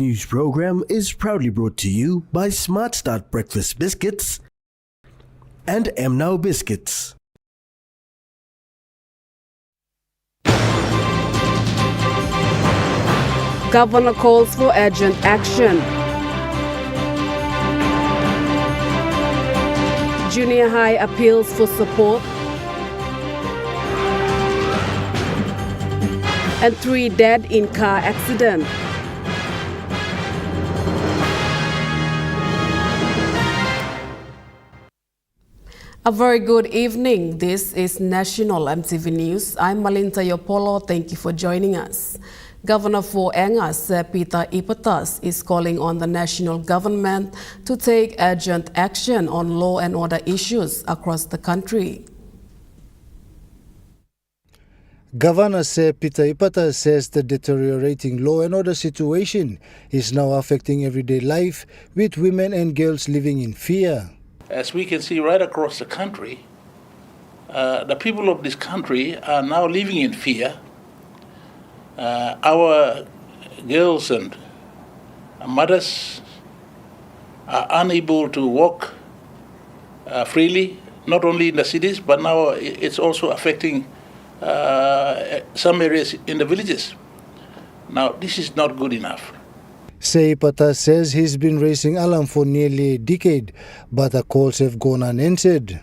News program is proudly brought to you by Smart Start Breakfast Biscuits and Now Biscuits. Governor calls for urgent action. Junior high appeals for support. And 3 dead in car accident. A very good evening. This is National EMTV News. I'm Malinta Yopolo. Thank you for joining us. Governor for Angas, Peter Ipatas, is calling on the national government to take urgent action on law and order issues across the country. Governor Peter Ipatas says the deteriorating law and order situation is now affecting everyday life, with women and girls living in fear. As we can see right across the country, the people of this country are now living in fear. Our girls and mothers are unable to walk freely, not only in the cities, but now it's also affecting some areas in the villages. Now, this is not good enough. Ipatas says he's been raising alarm for nearly a decade, but the calls have gone unanswered.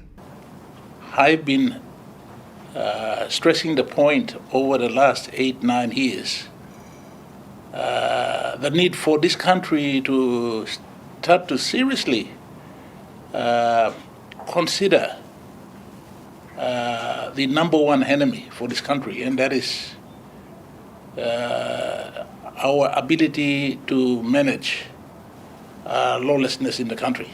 I've been stressing the point over the last 8-9 years, the need for this country to start to seriously consider the number one enemy for this country, and that is our ability to manage lawlessness in the country.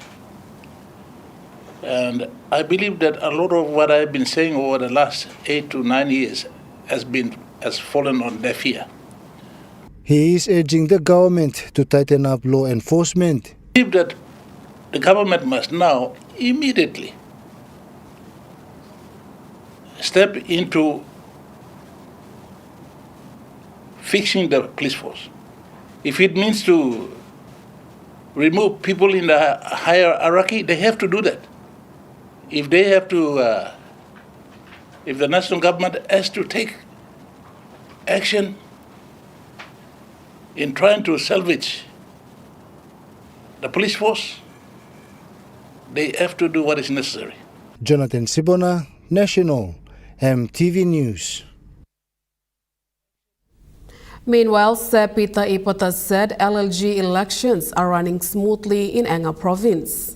And I believe that a lot of what I've been saying over the last 8 to 9 years has fallen on deaf ear. He is urging the government to tighten up law enforcement. I believe that the government must now immediately step into fixing the police force. If it means to remove people in the higher hierarchy, they have to do that. If they have to, if the national government has to take action in trying to salvage the police force, they have to do what is necessary. Jonathan Sibona, National EMTV News. Meanwhile, Peter Ipatas said LLG elections are running smoothly in Anga province.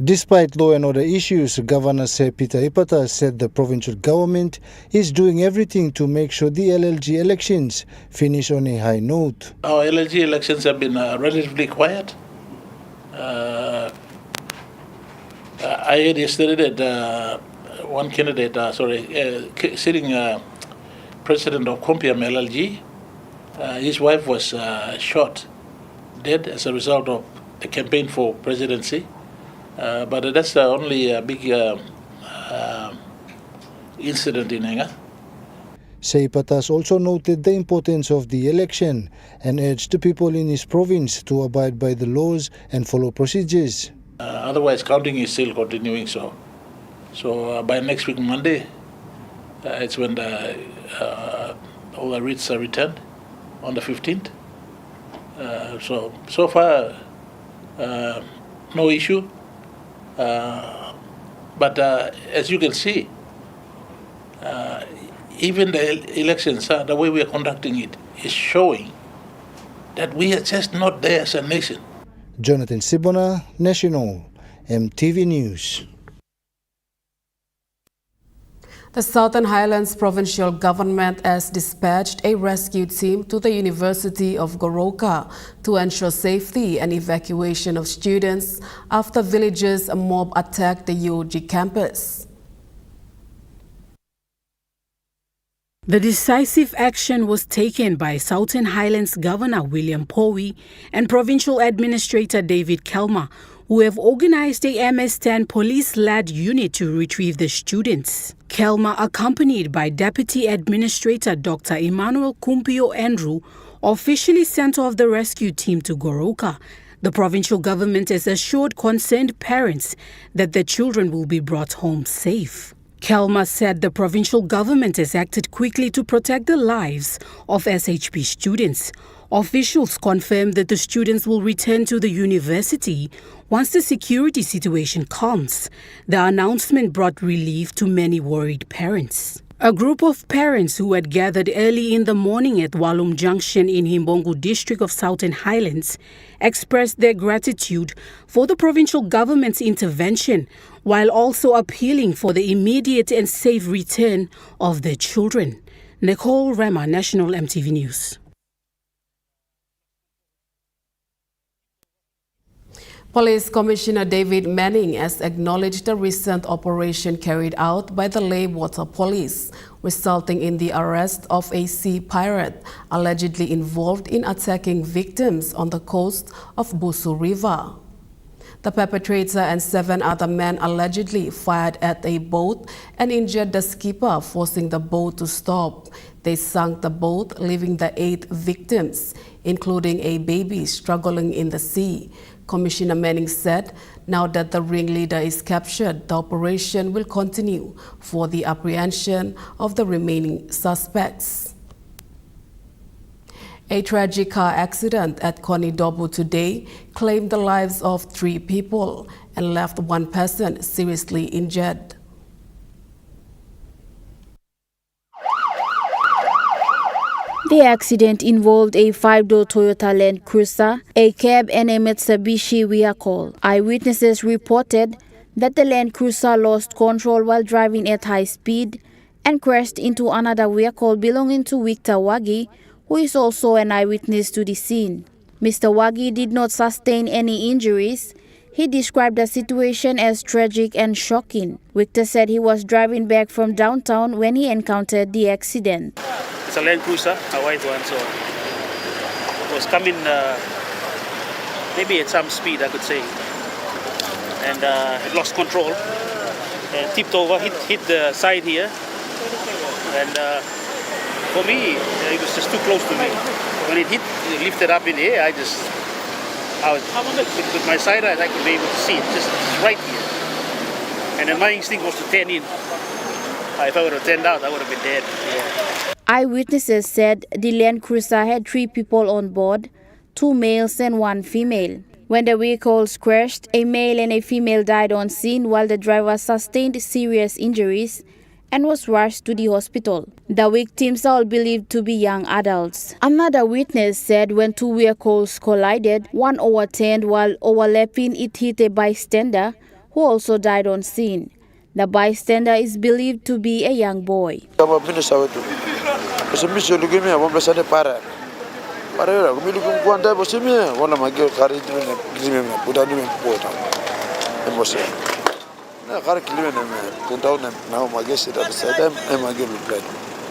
Despite law and order issues, Governor Peter Ipatas said the provincial government is doing everything to make sure the LLG elections finish on a high note. Our LLG elections have been relatively quiet. I heard yesterday that one candidate, sitting president of Compiam LLG, his wife was shot dead as a result of the campaign for presidency. But that's the only big incident in Enga. Ipatas also noted the importance of the election and urged the people in his province to abide by the laws and follow procedures. Otherwise, counting is still continuing. So by next week, Monday, it's when all the writs are returned on the 15th. So far, no issue. But as you can see, even the elections, the way we are conducting it, is showing that we are just not there as a nation. Jonathan Sibona, National EMTV News. The Southern Highlands Provincial Government has dispatched a rescue team to the University of Goroka to ensure safety and evacuation of students after villagers mob attacked the UOG campus. The decisive action was taken by Southern Highlands Governor William Powie and Provincial Administrator David Kelma, who have organized a MS-10 police-led unit to retrieve the students. Kelma, accompanied by Deputy Administrator Dr. Emmanuel Kumpio Andrew, officially sent off the rescue team to Goroka. The provincial government has assured concerned parents that their children will be brought home safe. Kelma said the provincial government has acted quickly to protect the lives of SHP students. Officials confirmed that the students will return to the university once the security situation calms. The announcement brought relief to many worried parents. A group of parents who had gathered early in the morning at Walum Junction in Himbongo district of Southern Highlands expressed their gratitude for the provincial government's intervention, while also appealing for the immediate and safe return of their children. Nicole Rema, National EMTV News. Police Commissioner David Manning has acknowledged the recent operation carried out by the Lay Water Police, resulting in the arrest of a sea pirate allegedly involved in attacking victims on the coast of Busu River. The perpetrator and 7 other men allegedly fired at a boat and injured the skipper, forcing the boat to stop. They sank the boat, leaving the 8 victims, including a baby, struggling in the sea. Commissioner Manning said, now that the ringleader is captured, the operation will continue for the apprehension of the remaining suspects. A tragic car accident at Konidobu today claimed the lives of 3 people and left 1 person seriously injured. The accident involved a 5-door Toyota Land Cruiser, a cab and a Mitsubishi vehicle. Eyewitnesses reported that the Land Cruiser lost control while driving at high speed and crashed into another vehicle belonging to Victor Wagi, who is also an eyewitness to the scene. Mr. Wagi did not sustain any injuries. He described the situation as tragic and shocking. Victor said he was driving back from downtown when he encountered the accident. It's a Land Cruiser, a white one, so it was coming maybe at some speed, I could say, and it lost control and tipped over, hit the side here, and for me, it was just too close to me. When it lifted up in the air, I was with my side eyes, I could be able to see it, just right here, and then my instinct was to turn in. If I would have turned out, I would have been dead. Yeah. Eyewitnesses said the Land Cruiser had 3 people on board, 2 males and 1 female. When the vehicles crashed, a male and a female died on scene while the driver sustained serious injuries and was rushed to the hospital. The victims are all believed to be young adults. Another witness said when 2 vehicles collided, one overturned while overlapping it hit a bystander who also died on scene. The bystander is believed to be a young boy.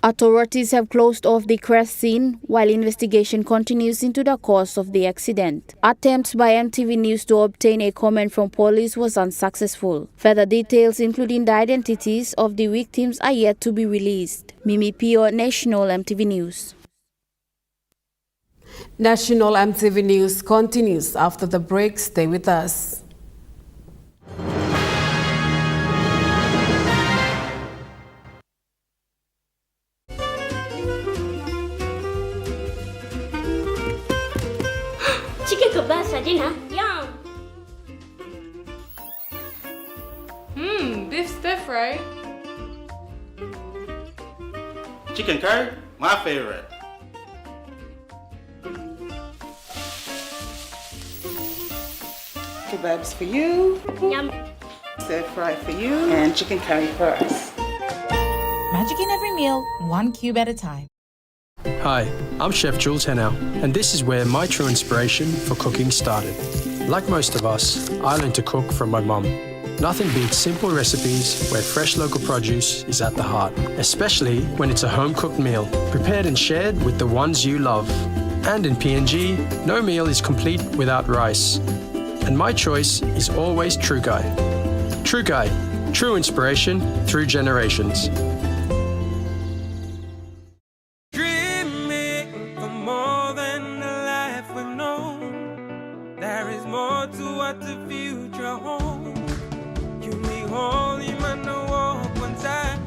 Authorities have closed off the crash scene while investigation continues into the cause of the accident. Attempts by EMTV News to obtain a comment from police was unsuccessful. Further details, including the identities of the victims, are yet to be released. Mimi Pio, National EMTV News. National EMTV News continues after the break. Stay with us. Chicken kebab dinner. Yum. Beef stir fry. Chicken curry, my favorite. Kebabs for you, Yum. stir fry for you, and chicken curry for us. Magic in every meal, 1 cube at a time. Hi, I'm Chef Jules Hennow, and this is where my true inspiration for cooking started. Like most of us, I learned to cook from my mum. Nothing beats simple recipes where fresh local produce is at the heart, especially when it's a home-cooked meal, prepared and shared with the ones you love. And in PNG, no meal is complete without rice. And my choice is always True Guy. True Guy, true inspiration through generations. Dreaming for more than the life we've known. There is more to what the future holds. You may hold him and walk one time.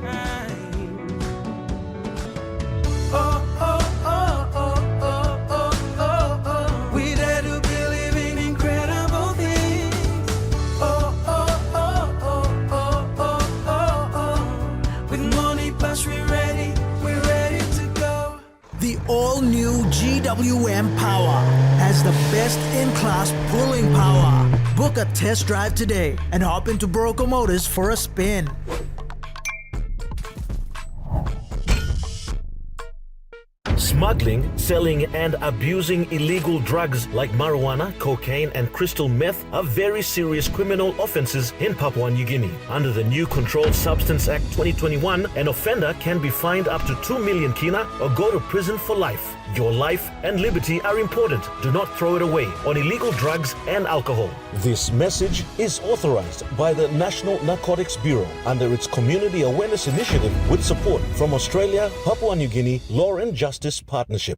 Oh, oh, oh, oh, oh, oh, oh, oh. We dare to believe in incredible things. Oh, oh, oh, oh, oh, oh, oh, oh. With money plus we're ready to go. The all-new GWM Power has the best-in-class pulling power. Book a test drive today and hop into Broco Motors for a spin. Smuggling, selling and abusing illegal drugs like marijuana, cocaine and crystal meth are very serious criminal offences in Papua New Guinea. Under the new Controlled Substance Act 2021, an offender can be fined up to 2 million kina or go to prison for life. Your life and liberty are important. Do not throw it away on illegal drugs and alcohol. This message is authorized by the National Narcotics Bureau under its Community Awareness Initiative with support from Australia, Papua New Guinea Law and Justice Partnership.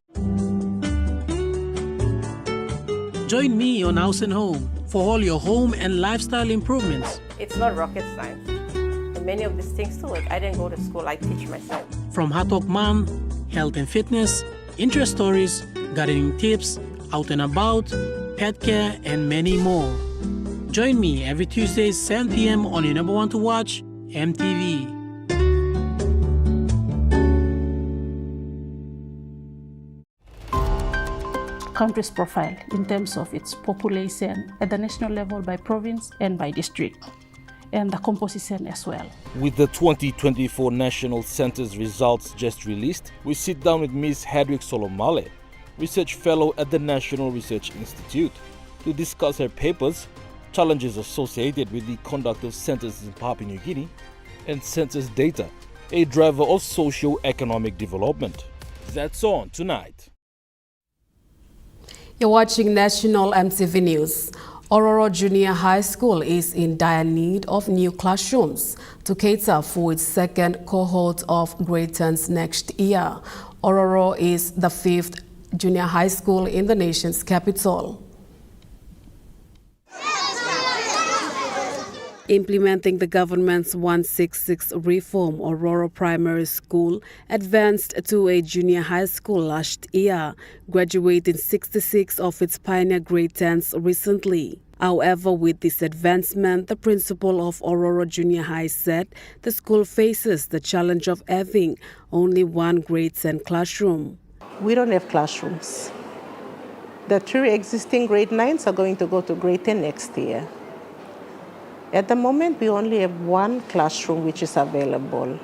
Join me on House and Home for all your home and lifestyle improvements. It's not rocket science. And many of these things too, like I didn't go to school, I teach myself. From Hatok Mom, health and fitness, interest stories, gardening tips, out and about, pet care, and many more. Join me every Tuesday, 7 p.m. on your number one to watch, EMTV. Country's profile in terms of its population at the national level by province and by district, and the composition as well. With the 2024 National Census results just released, we sit down with Ms. Hedwig Solomale, Research Fellow at the National Research Institute, to discuss her papers, challenges associated with the conduct of censuses in Papua New Guinea, and census data, a driver of socio-economic development. That's on tonight. You're watching National MTV News. Ororo Junior High School is in dire need of new classrooms to cater for its second cohort of grade 10s next year. Ororo is the 5th junior high school in the nation's capital. Implementing the government's 166 reform, Ororo Primary School advanced to a junior high school last year, graduating 66 of its pioneer grade 10s recently. However, with this advancement, the principal of Ororo Junior High said the school faces the challenge of having only one grade 10 classroom. We don't have classrooms. The 3 existing grade 9s are going to go to grade 10 next year. At the moment, we only have one classroom which is available.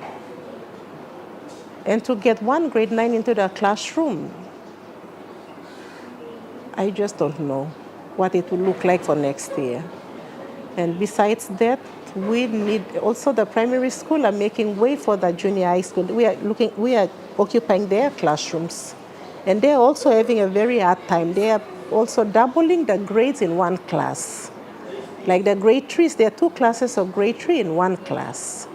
And to get one grade 9 into the classroom, I just don't know what it will look like for next year. And besides that, we need also the primary school are making way for the junior high school. We are occupying their classrooms. And they're also having a very hard time. They are also doubling the grades in one class. Like the grade 3s, there are 2 classes of grade 3 in one class.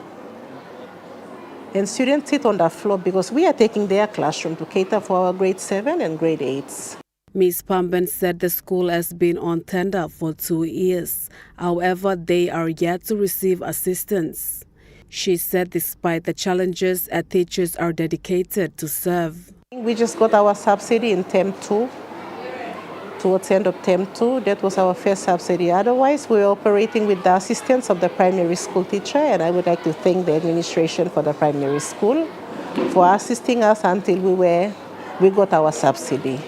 And students sit on the floor because we are taking their classroom to cater for our grade 7 and grade 8s. Ms. Pamben said the school has been on tender for 2 years. However, they are yet to receive assistance. She said despite the challenges, teachers are dedicated to serve. We just got our subsidy in term 2. Towards the end of term 2, that was our first subsidy. Otherwise, we were operating with the assistance of the primary school teacher, and I would like to thank the administration for the primary school for assisting us until we got our subsidy.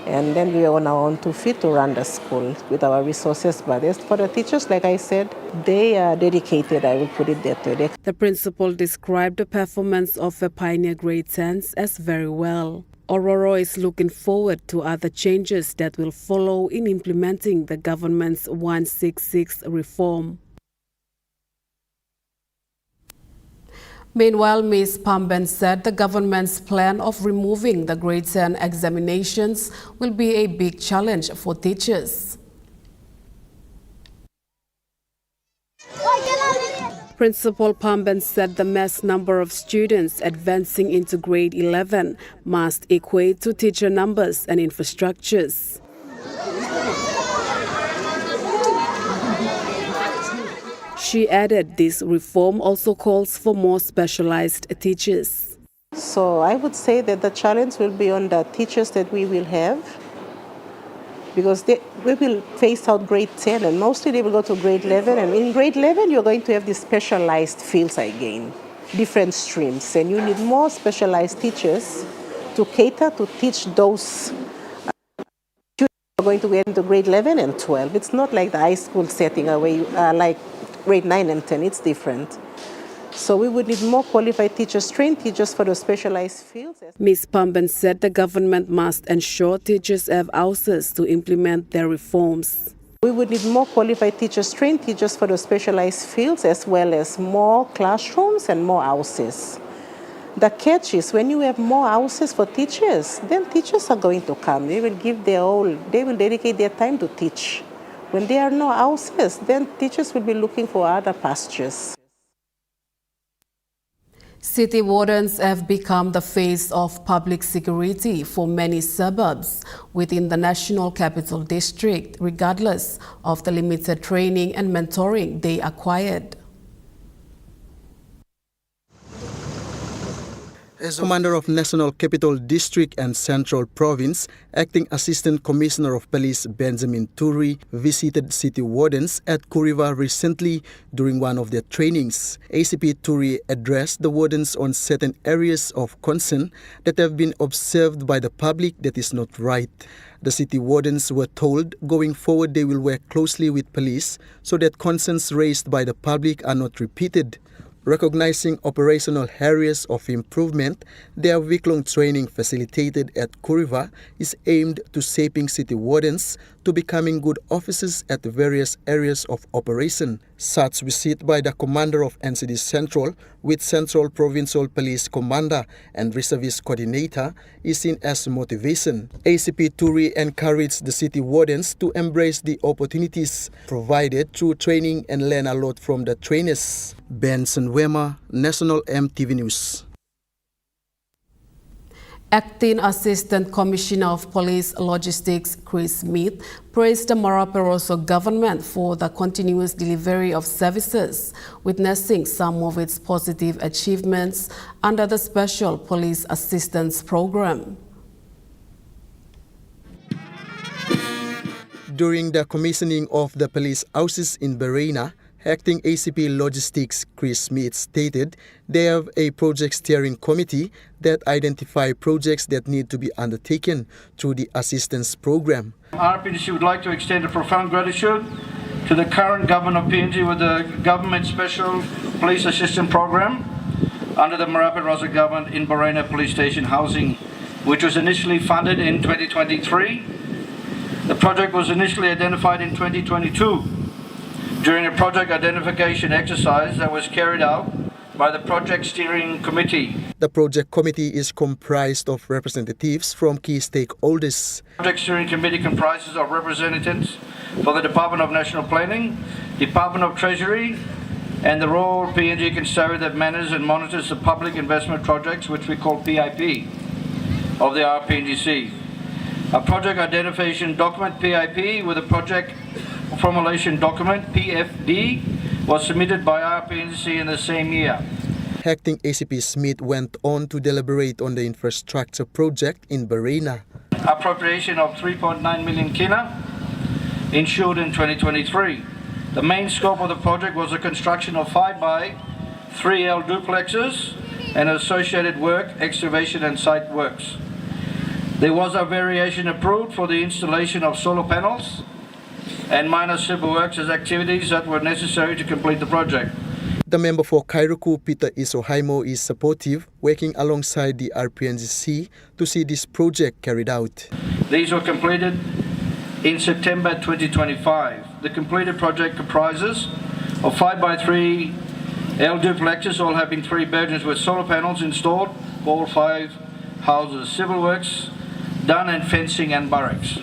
And then we were on our own 2 feet to run the school with our resources. But as for the teachers, like I said, they are dedicated, I will put it that way. The principal described the performance of the pioneer grade 10s as very well. Ororo is looking forward to other changes that will follow in implementing the government's 166 reform. Meanwhile, Ms. Pamben said the government's plan of removing the grade 10 examinations will be a big challenge for teachers. Principal Pamben said the mass number of students advancing into grade 11 must equate to teacher numbers and infrastructures. She added this reform also calls for more specialized teachers. So I would say that the challenge will be on the teachers that we will have, because we will phase out grade 10 and mostly they will go to grade 11, and in grade 11 you're going to have these specialized fields again, different streams, and you need more specialized teachers to cater to teach those students who are going to get into grade 11 and 12. It's not like the high school setting where you like grade 9 and 10, it's different. So we would need more qualified teachers, trained teachers for the specialized fields. Ms. Pamben said the government must ensure teachers have houses to implement their reforms. We would need more qualified teachers, trained teachers for the specialized fields, as well as more classrooms and more houses. The catch is when you have more houses for teachers, then teachers are going to come. They will dedicate their time to teach. When there are no houses, then teachers will be looking for other pastures. City wardens have become the face of public security for many suburbs within the National Capital District, regardless of the limited training and mentoring they acquired. As Commander of National Capital District and Central Province, Acting Assistant Commissioner of Police Benjamin Turi visited city wardens at Kuriva recently during one of their trainings. ACP Turi addressed the wardens on certain areas of concern that have been observed by the public that is not right. The city wardens were told going forward they will work closely with police so that concerns raised by the public are not repeated. Recognizing operational areas of improvement, their week-long training facilitated at Kuriva is aimed to shaping city wardens to becoming good officers at the various areas of operation. Such visit by the Commander of NCD Central with Central Provincial Police Commander and Reservist Coordinator is seen as motivation. ACP Turi encouraged the city wardens to embrace the opportunities provided through training and learn a lot from the trainers. Benson Wema, National EMTV News. Acting Assistant Commissioner of Police Logistics Chris Smith praised the Maraperoso government for the continuous delivery of services, witnessing some of its positive achievements under the Special Police Assistance Program. During the commissioning of the police houses in Berena, Acting ACP Logistics Chris Smith stated they have a project steering committee that identify projects that need to be undertaken through the assistance program. RPDC would like to extend a profound gratitude to the current government of PNG with the government special police assistance program under the Maraperoso government in Berena Police Station housing, which was initially funded in 2023. The project was initially identified in 2022. During a project identification exercise that was carried out by the Project Steering Committee. The project committee is comprised of representatives from key stakeholders. The Project Steering Committee comprises of representatives for the Department of National Planning, Department of Treasury, and the Royal PNG Constabulary that manages and monitors the public investment projects, which we call PIP, of the RPNGC. A project identification document, PIP, with a project formulation document, PFD, was submitted by RPNC in the same year. Acting ACP Smith went on to deliberate on the infrastructure project in Berena. Appropriation of 3.9 million kina ensured in 2023. The main scope of the project was the construction of 5x3L duplexes and associated work, excavation and site works. There was a variation approved for the installation of solar panels and minor civil works as activities that were necessary to complete the project. The member for Kairuku, Peter Isohaimo, is supportive, working alongside the RPNGC to see this project carried out. These were completed in September 2025. The completed project comprises of 5x3L duplexes, all having 3 bedrooms with solar panels installed for all 5 houses, civil works done and fencing and barracks.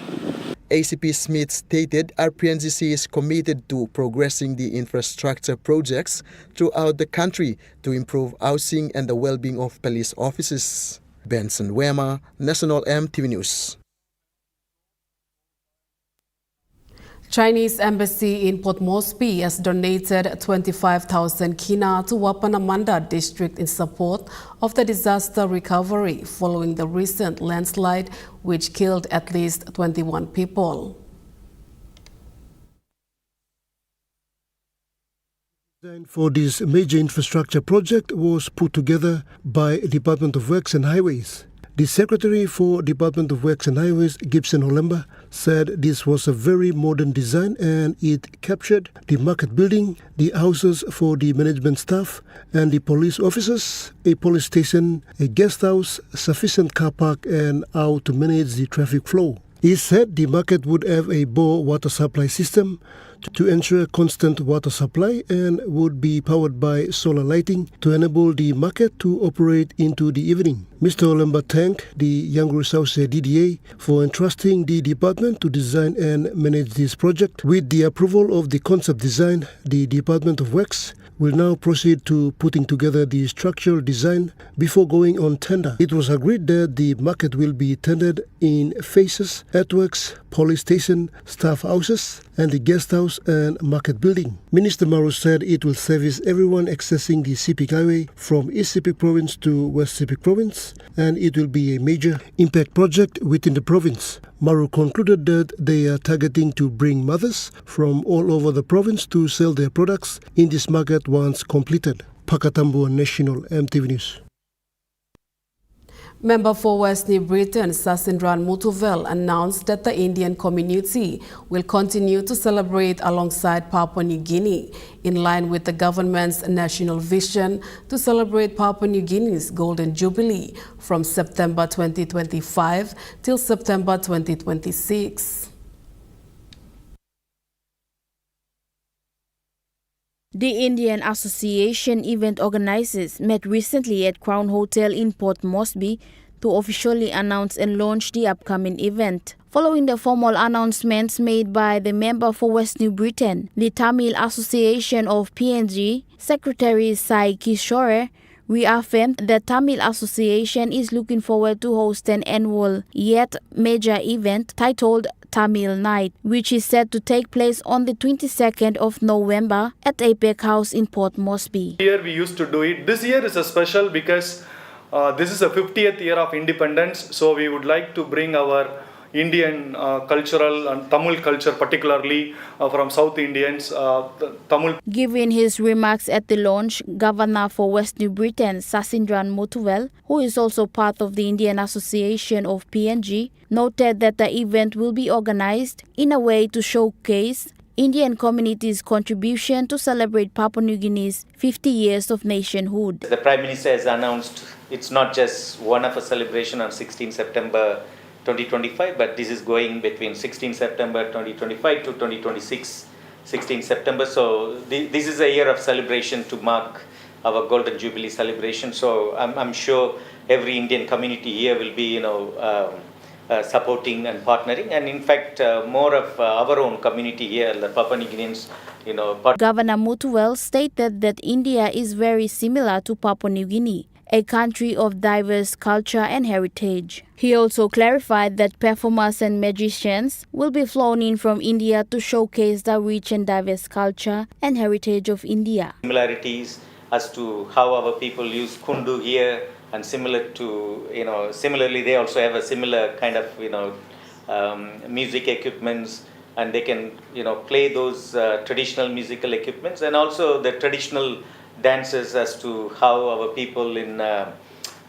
ACP Smith stated RPNGC is committed to progressing the infrastructure projects throughout the country to improve housing and the well-being of police officers. Benson Wema, National EMTV News. Chinese embassy in Port Moresby has donated 25,000 kina to Wapanamanda district in support of the disaster recovery following the recent landslide which killed at least 21 people. Design for this major infrastructure project was put together by Department of Works and Highways. The Secretary for Department of Works and Highways, Gibson Olemba, said this was a very modern design and it captured the market building, the houses for the management staff and the police officers, a police station, a guest house, sufficient car park and how to manage the traffic flow. He said the market would have a bore water supply system to ensure constant water supply and would be powered by solar lighting to enable the market to operate into the evening. Mr. Olemba thanked the Yanguru South DDA for entrusting the department to design and manage this project. With the approval of the concept design, the Department of Works will now proceed to putting together the structural design before going on tender. It was agreed that the market will be tendered in phases: earthworks, police station, staff houses, and the guest house and market building. Minister Maru said it will service everyone accessing the Sepik Highway from East Sepik Province to West Sepik Province, and it will be a major impact project within the province. Maru concluded that they are targeting to bring mothers from all over the province to sell their products in this market once completed. Pakatambu, National EMTV News. Member for West New Britain, Sasindran Mutuvel, announced that the Indian community will continue to celebrate alongside Papua New Guinea, in line with the government's national vision to celebrate Papua New Guinea's Golden Jubilee from September 2025 till September 2026. The Indian Association event organizers met recently at Crown Hotel in Port Moresby to officially announce and launch the upcoming event. Following the formal announcements made by the member for West New Britain, the Tamil Association of PNG, Secretary Sai Kishore, reaffirmed that Tamil Association is looking forward to host an annual yet major event titled Tamil Night, which is set to take place on the 22nd of November at APEC House in Port Moresby. Here we used to do it. This year is a special because this is the 50th year of independence, so we would like to bring our Indian cultural and Tamil culture, particularly from South Indians, Tamil. Giving his remarks at the launch, Governor for West New Britain, Sasindran Mutuvel, who is also part of the Indian Association of PNG, noted that the event will be organized in a way to showcase Indian community's contribution to celebrate Papua New Guinea's 50 years of nationhood. The Prime Minister has announced it's not just one of a celebration on 16 September 2025, but this is going between 16 September 2025 to 2026, 16 September. So this is a year of celebration to mark our Golden Jubilee celebration. So I'm sure every Indian community here will be, supporting and partnering. And in fact, more of our own community here, the Papua New Guineans, Governor Mutuvel stated that India is very similar to Papua New Guinea, a country of diverse culture and heritage. He also clarified that performers and magicians will be flown in from India to showcase the rich and diverse culture and heritage of India. Similarities as to how our people use kundu here, and similarly they also have a similar kind of, music equipments, and they can, play those traditional musical equipments, and also the traditional dances as to how our people in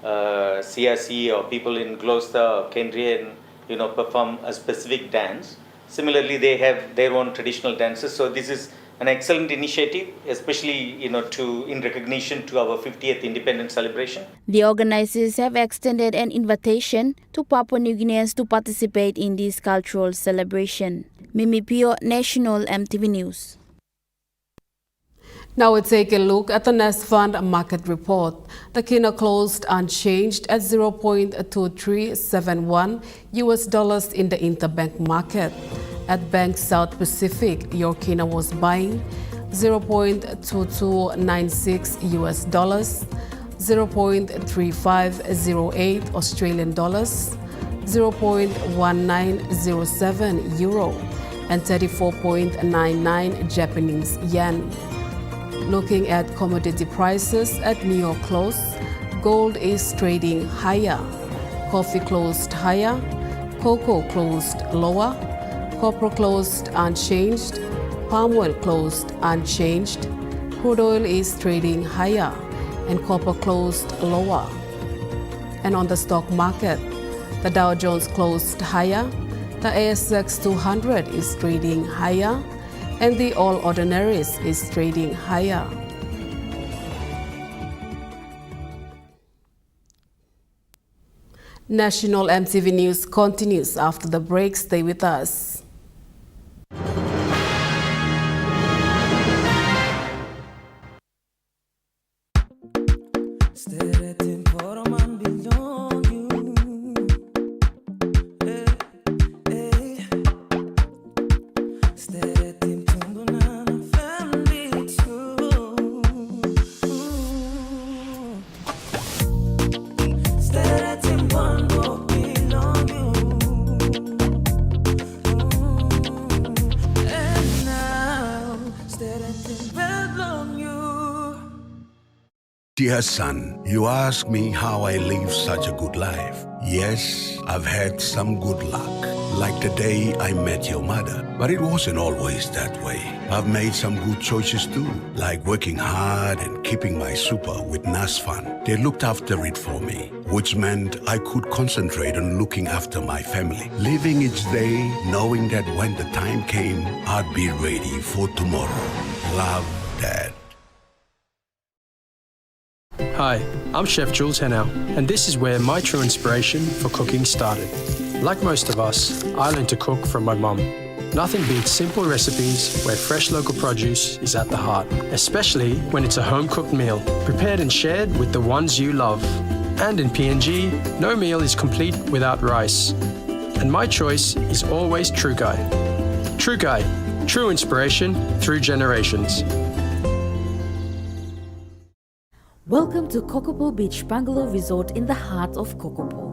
CRC or people in Gloucester or Kendrian, perform a specific dance. Similarly, they have their own traditional dances. So this is an excellent initiative, especially in recognition to our 50th independence celebration. The organizers have extended an invitation to Papua New Guineans to participate in this cultural celebration. Mimi Pio, National EMTV News. Now we take a look at the Nest Fund market report. The Kina closed unchanged at 0.2371 US dollars in the interbank market. At Bank South Pacific, your Kina was buying 0.2296 US dollars, 0.3508 Australian dollars, 0.1907 euro, and 34.99 Japanese yen. Looking at commodity prices at New York close, gold is trading higher, coffee closed higher, cocoa closed lower, copper closed unchanged, palm oil closed unchanged, crude oil is trading higher, and copper closed lower. And on the stock market, the Dow Jones closed higher, the ASX 200 is trading higher, and the All Ordinaries is trading higher. National MTV News continues after the break. Stay with us. Dear son, you ask me how I live such a good life. Yes, I've had some good luck, like the day I met your mother. But it wasn't always that way. I've made some good choices too, like working hard and keeping my super with NASFAN. They looked after it for me, which meant I could concentrate on looking after my family. Living each day, knowing that when the time came, I'd be ready for tomorrow. Love, Dad. Hi, I'm Chef Jules Henao, and this is where my true inspiration for cooking started. Like most of us, I learned to cook from my mum. Nothing beats simple recipes where fresh local produce is at the heart, especially when it's a home-cooked meal, prepared and shared with the ones you love. And in PNG, no meal is complete without rice. And my choice is always True Guy. True Guy, true inspiration through generations. Welcome to Kokopo Beach Bungalow Resort in the heart of Kokopo.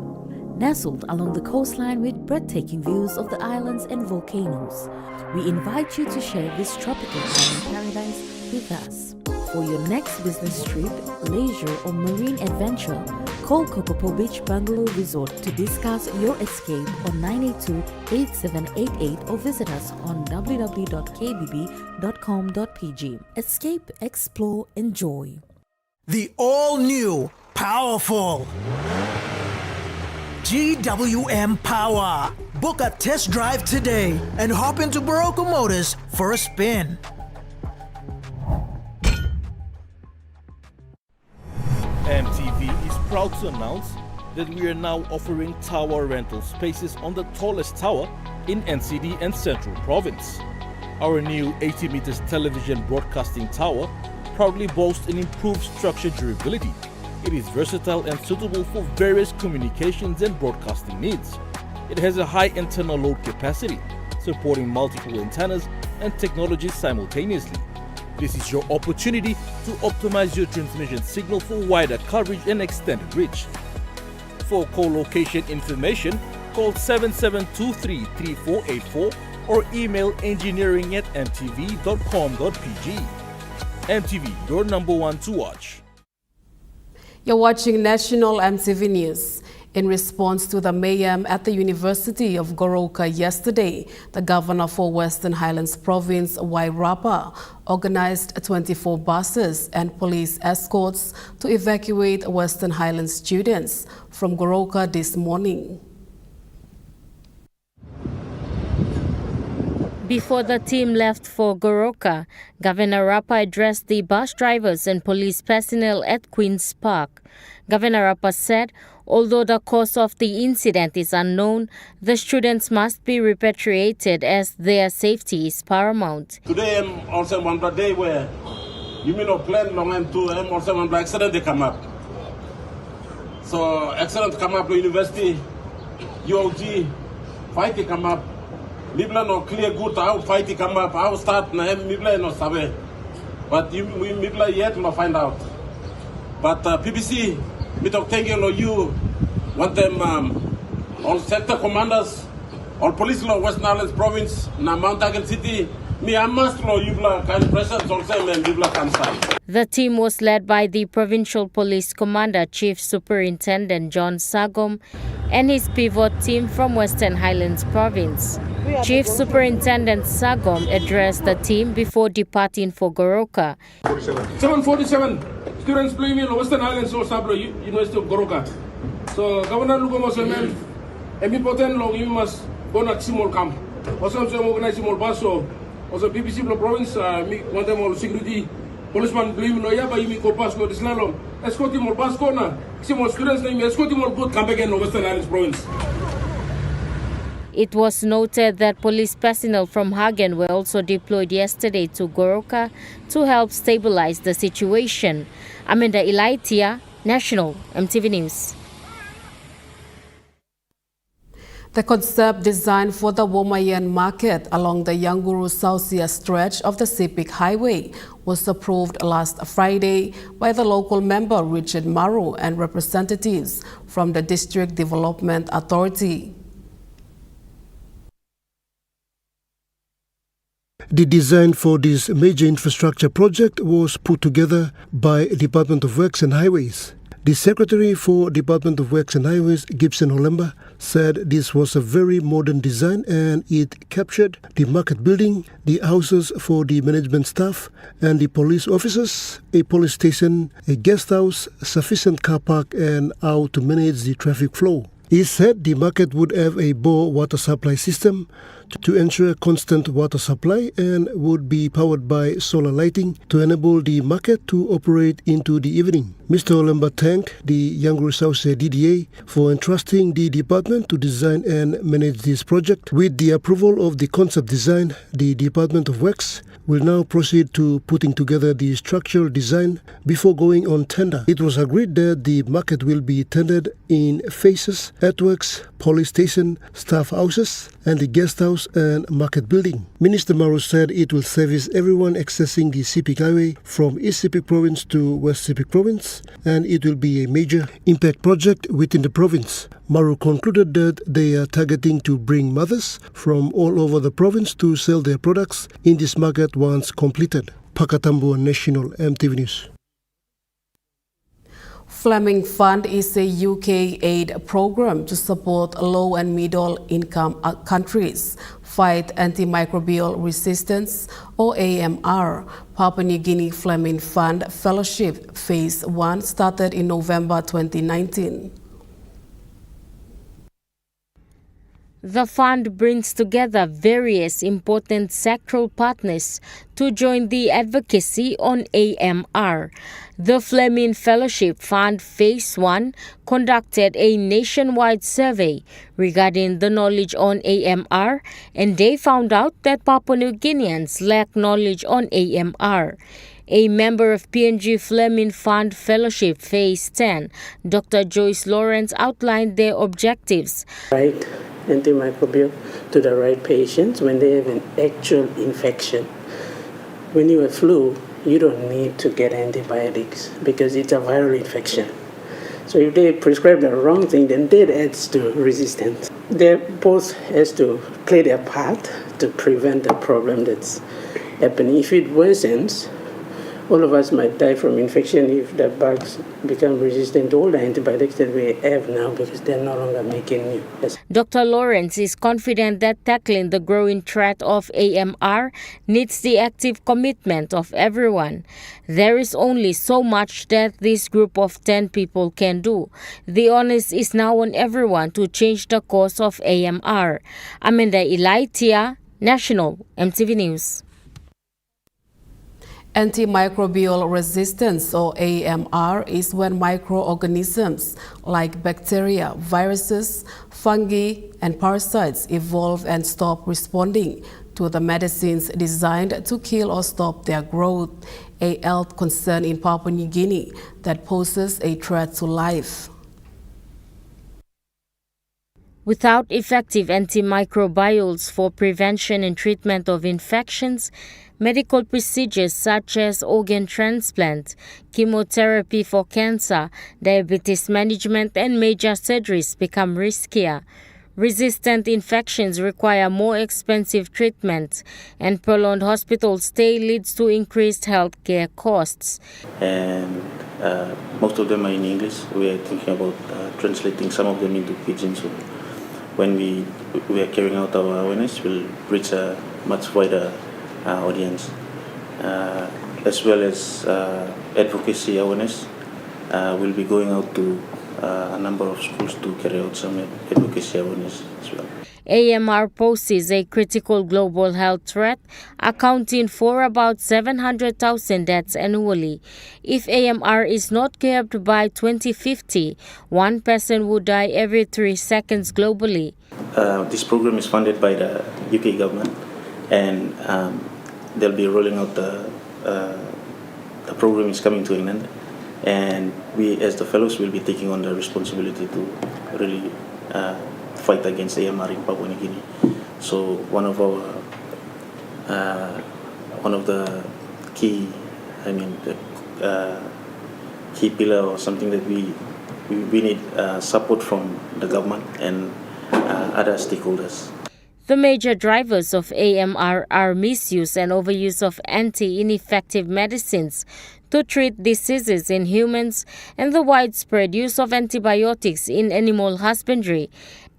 Nestled along the coastline with breathtaking views of the islands and volcanoes, we invite you to share this tropical island paradise with us. For your next business trip, leisure or marine adventure, call Kokopo Beach Bungalow Resort to discuss your escape on 982-8788 or visit us on www.kbb.com.pg. Escape, explore, enjoy. The all-new, powerful GWM Power. Book a test drive today and hop into Barocco Motors for a spin. EMTV is proud to announce that we are now offering tower rental spaces on the tallest tower in NCD and Central Province. Our new 80 meters television broadcasting tower proudly boasts an improved structure durability. It is versatile and suitable for various communications and broadcasting needs. It has a high internal load capacity, supporting multiple antennas and technologies simultaneously. This is your opportunity to optimize your transmission signal for wider coverage and extended reach. For co-location information, call 7723-3484 or email engineering@mtv.com.pg. MTV, your number one to watch. You're watching National MTV News. In response to the mayhem at the University of Goroka yesterday, the governor for Western Highlands Province, Wairapa, organized 24 buses and police escorts to evacuate Western Highlands students from Goroka this morning. Before the team left for Goroka, Governor Rapa addressed the bus drivers and police personnel at Queen's Park. Governor Rapa said, although the cause of the incident is unknown, the students must be repatriated as their safety is paramount. Today also one day where You mean no plan long and two or seven accident they come up. So accident come up to university, UOG, fight they come up. Mibla no clear good how fight they come up, how start na Mibla no sabe. But we Mibla yet no find out. But PBC, we talk thank you want them all sector commanders, all police law West Nile province, na Mount Agan City. The team was led by the Provincial Police Commander, Chief Superintendent John Sagom, and his pivot team from Western Highlands Province. Chief Superintendent Sagom addressed the team before departing for Goroka. 747 students playing in Western Highlands University of Goroka. So Governor Lugomo Semen, important long you must go to small camp. Also organize small bus. Also PPC province want them all security policeman believe no ya ba yimi ko pass ko dislalom escort mo bus ko na small students na escort mo good camp again in Western Highlands province. It was noted that police personnel from Hagen were also deployed yesterday to Goroka to help stabilize the situation. Amanda Ilaitia, National EMTV News. The concept design for the Womayan market along the Yanguru-Sausia stretch of the Sepik Highway was approved last Friday by the local member Richard Maru and representatives from the District Development Authority. The design for this major infrastructure project was put together by Department of Works and Highways. The Secretary for Department of Works and Highways, Gibson Olemba, said this was a very modern design and it captured the market building, the houses for the management staff and the police officers, a police station, a guest house, sufficient car park and how to manage the traffic flow. He said the market would have a bore water supply system to ensure constant water supply and would be powered by solar lighting to enable the market to operate into the evening. Mr. Olemba thanked the Yanguru-Sausia DDA for entrusting the department to design and manage this project. With the approval of the concept design, the Department of Works will now proceed to putting together the structural design before going on tender. It was agreed that the market will be tendered in phases: earthworks, police station, staff houses, and the guest house and market building. Minister Maru said it will service everyone accessing the Sepik Highway from East Sepik Province to West Sepik Province, and it will be a major impact project within the province. Maru concluded that they are targeting to bring mothers from all over the province to sell their products in this market once completed. Pakatambu, National EMTV News. Fleming Fund is a UK aid program to support low and middle income countries fight antimicrobial resistance, or AMR. Papua New Guinea Fleming Fund Fellowship Phase 1 started in November 2019. The fund brings together various important sectoral partners to join the advocacy on AMR. The Fleming Fellowship Fund Phase 1 conducted a nationwide survey regarding the knowledge on AMR, and they found out that Papua New Guineans lack knowledge on AMR. A member of PNG Fleming Fund Fellowship Phase 10, Dr. Joyce Lawrence outlined their objectives. Right antimicrobial to the right patients when they have an actual infection. When you have flu, you don't need to get antibiotics because it's a viral infection. So if they prescribe the wrong thing, then that adds to resistance. They both has to play their part to prevent the problem that's happening. If it worsens, all of us might die from infection if the bugs become resistant to all the antibiotics that we have now because they're no longer making new. Dr. Lawrence is confident that tackling the growing threat of AMR needs the active commitment of everyone. There is only so much that this group of 10 people can do. The onus is now on everyone to change the course of AMR. Amanda Ilaitia, National EMTV News. Antimicrobial resistance, or AMR, is when microorganisms like bacteria, viruses, fungi, and parasites evolve and stop responding to the medicines designed to kill or stop their growth, a health concern in Papua New Guinea that poses a threat to life. Without effective antimicrobials for prevention and treatment of infections, medical procedures such as organ transplant, chemotherapy for cancer, diabetes management, and major surgeries become riskier. Resistant infections require more expensive treatment, and prolonged hospital stay leads to increased healthcare costs. And most of them are in English. We are thinking about translating some of them into Pidgin. So when we are carrying out our awareness, we'll reach a much wider audience, as well as advocacy awareness. We'll be going out to a number of schools to carry out some advocacy awareness as well. AMR poses a critical global health threat, accounting for about 700,000 deaths annually. If AMR is not curbed by 2050, one person would die every 3 seconds globally. This program is funded by the UK government, and they'll be rolling out the program is coming to an end. And we, as the fellows, will be taking on the responsibility to really fight against AMR in Papua New Guinea. So one of the key, key pillar or something that we need support from the government and other stakeholders. The major drivers of AMR are misuse and overuse of anti-ineffective medicines to treat diseases in humans and the widespread use of antibiotics in animal husbandry,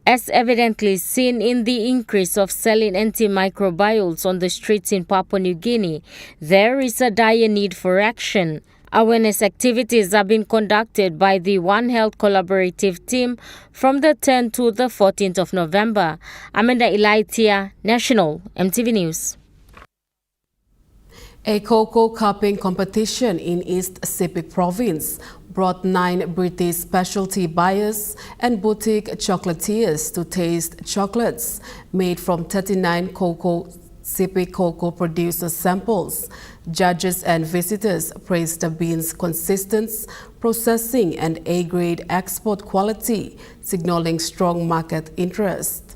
as evidently seen in the increase of selling antimicrobials on the streets in Papua New Guinea. There is a dire need for action. Awareness activities are being conducted by the One Health Collaborative Team from the 10th to the 14th of November. Amanda Ilaitia, National EMTV News. A cocoa cupping competition in East Sepik Province brought 9 British specialty buyers and boutique chocolatiers to taste chocolates made from 39 Sepik cocoa producer samples. Judges and visitors praised the beans' consistent processing and A-grade export quality, signaling strong market interest.